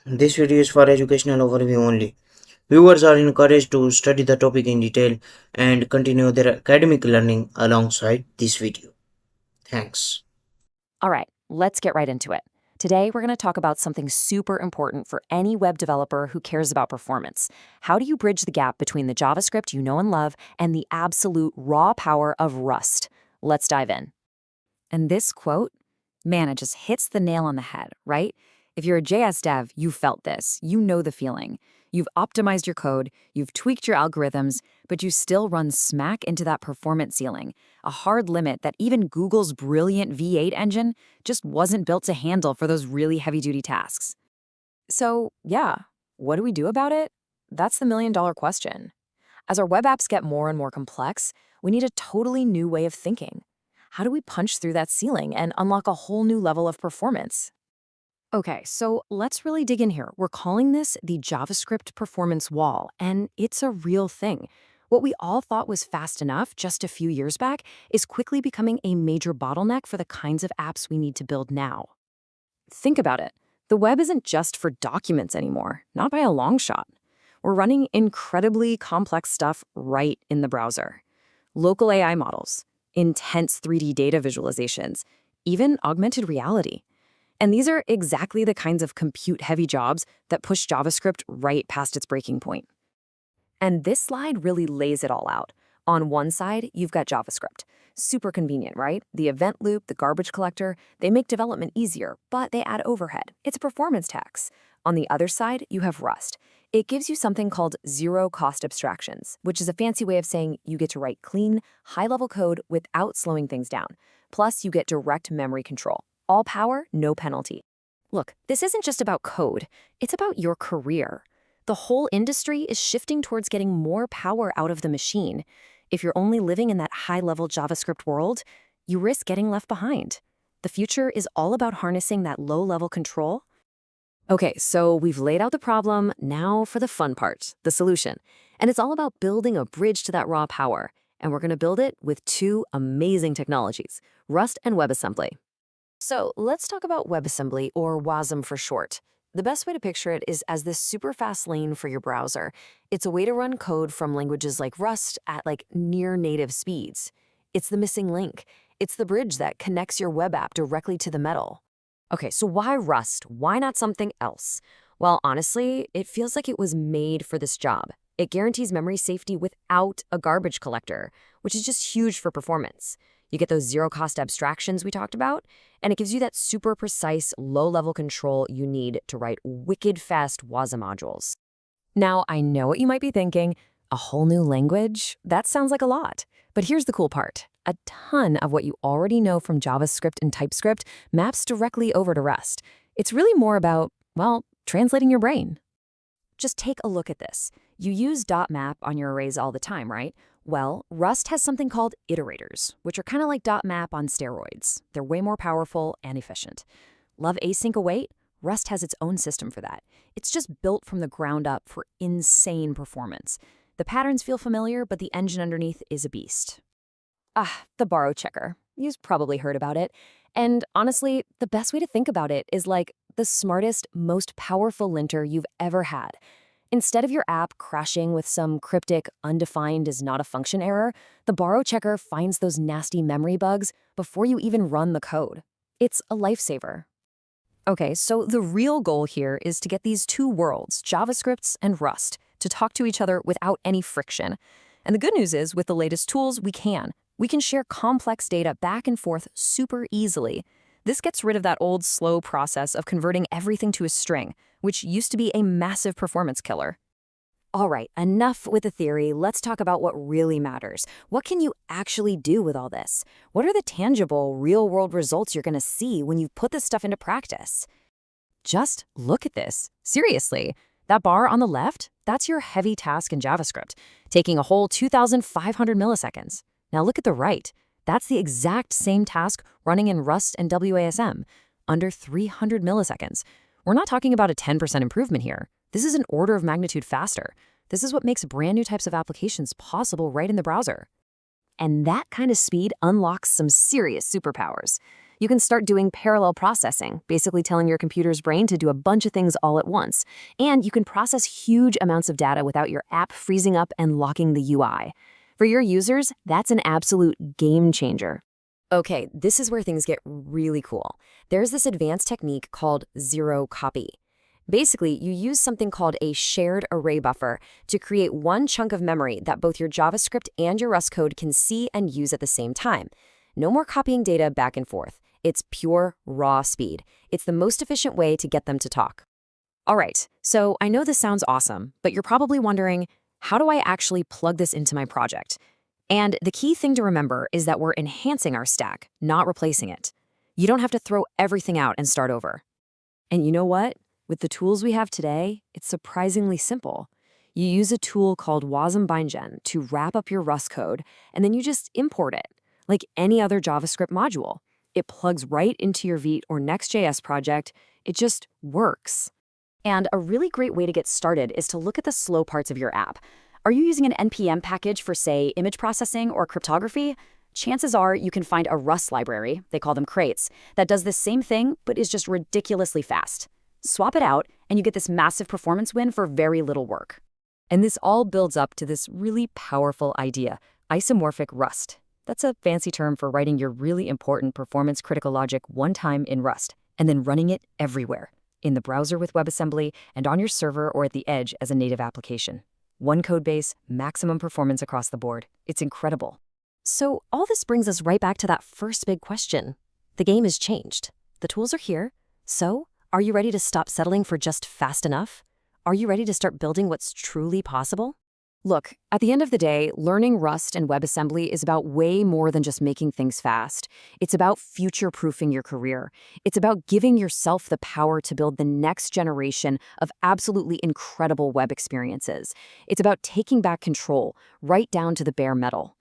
This video is for educational overview only. Viewers are encouraged to study the topic in detail and continue their academic learning alongside this video. Thanks. All right, let's get right into it. Today, we're going to talk about something super important for any web developer who cares about performance. How do you bridge the gap between the JavaScript you know and love and the absolute raw power of Rust? Let's dive in. And this quote, man, it just hits the nail on the head, right? If you're a JS dev, you felt this. You know the feeling. You've optimized your code, you've tweaked your algorithms, but you still run smack into that performance ceiling, a hard limit that even Google's brilliant V8 engine just wasn't built to handle for those really heavy-duty tasks. So, yeah, what do we do about it? That's the million-dollar question. As our web apps get more and more complex, we need a totally new way of thinking. How do we punch through that ceiling and unlock a whole new level of performance? Okay, so let's really dig in here. We're calling this the JavaScript performance wall, and it's a real thing. What we all thought was fast enough just a few years back is quickly becoming a major bottleneck for the kinds of apps we need to build now. Think about it. The web isn't just for documents anymore, not by a long shot. We're running incredibly complex stuff right in the browser. Local AI models, intense 3D data visualizations, even augmented reality. And these are exactly the kinds of compute-heavy jobs that push JavaScript right past its breaking point. And this slide really lays it all out. On one side, you've got JavaScript. Super convenient, right? The event loop, the garbage collector, they make development easier, but they add overhead. It's a performance tax. On the other side, you have Rust. It gives you something called zero-cost abstractions, which is a fancy way of saying you get to write clean, high-level code without slowing things down. Plus, you get direct memory control. All power, no penalty. Look, this isn't just about code. It's about your career. The whole industry is shifting towards getting more power out of the machine. If you're only living in that high-level JavaScript world, you risk getting left behind. The future is all about harnessing that low-level control. Okay, so we've laid out the problem. Now for the fun part, the solution. And it's all about building a bridge to that raw power. And we're going to build it with two amazing technologies, Rust and WebAssembly. So let's talk about WebAssembly, or WASM for short. The best way to picture it is as this super fast lane for your browser. It's a way to run code from languages like Rust at near native speeds. It's the missing link. It's the bridge that connects your web app directly to the metal. Okay, so why Rust? Why not something else? Well, honestly, it feels like it was made for this job. It guarantees memory safety without a garbage collector, which is just huge for performance. You get those zero-cost abstractions we talked about, and it gives you that super precise, low-level control you need to write wicked fast WASM modules. Now, I know what you might be thinking. A whole new language? That sounds like a lot. But here's the cool part. A ton of what you already know from JavaScript and TypeScript maps directly over to Rust. It's really more about, well, translating your brain. Just take a look at this. You use .map on your arrays all the time, right? Well, Rust has something called iterators, which are kind of like .map on steroids. They're way more powerful and efficient. Love async await? Rust has its own system for that. It's just built from the ground up for insane performance. The patterns feel familiar, but the engine underneath is a beast. The borrow checker. You've probably heard about it. And honestly, the best way to think about it is like the smartest, most powerful linter you've ever had. Instead of your app crashing with some cryptic, undefined is not a function error, the borrow checker finds those nasty memory bugs before you even run the code. It's a lifesaver. Okay, so the real goal here is to get these two worlds, JavaScript and Rust, to talk to each other without any friction. And the good news is, with the latest tools, we can. We can share complex data back and forth super easily. This gets rid of that old, slow process of converting everything to a string, which used to be a massive performance killer. All right, enough with the theory. Let's talk about what really matters. What can you actually do with all this? What are the tangible, real-world results you're going to see when you put this stuff into practice? Just look at this. Seriously, that bar on the left, that's your heavy task in JavaScript, taking a whole 2,500 milliseconds. Now look at the right. That's the exact same task running in Rust and WASM, under 300 milliseconds. We're not talking about a 10% improvement here. This is an order of magnitude faster. This is what makes brand new types of applications possible right in the browser. And that kind of speed unlocks some serious superpowers. You can start doing parallel processing, basically telling your computer's brain to do a bunch of things all at once. And you can process huge amounts of data without your app freezing up and locking the UI. For your users, that's an absolute game changer. Okay, this is where things get really cool. There's this advanced technique called zero copy. Basically, you use something called a shared array buffer to create one chunk of memory that both your JavaScript and your Rust code can see and use at the same time. No more copying data back and forth. It's pure, raw speed. It's the most efficient way to get them to talk. All right, so I know this sounds awesome, but you're probably wondering, how do I actually plug this into my project? And the key thing to remember is that we're enhancing our stack, not replacing it. You don't have to throw everything out and start over. And you know what? With the tools we have today, it's surprisingly simple. You use a tool called wasm-bindgen to wrap up your Rust code, and then you just import it, like any other JavaScript module. It plugs right into your Vite or Next.js project. It just works. And a really great way to get started is to look at the slow parts of your app. Are you using an NPM package for, say, image processing or cryptography? Chances are you can find a Rust library, they call them crates, that does the same thing but is just ridiculously fast. Swap it out, and you get this massive performance win for very little work. And this all builds up to this really powerful idea, isomorphic Rust. That's a fancy term for writing your really important performance-critical logic one time in Rust, and then running it everywhere, in the browser with WebAssembly, and on your server or at the edge as a native application. One code base, maximum performance across the board. It's incredible. So all this brings us right back to that first big question. The game has changed. The tools are here. So, are you ready to stop settling for just fast enough? Are you ready to start building what's truly possible? Look, at the end of the day, learning Rust and WebAssembly is about way more than just making things fast. It's about future-proofing your career. It's about giving yourself the power to build the next generation of absolutely incredible web experiences. It's about taking back control, right down to the bare metal.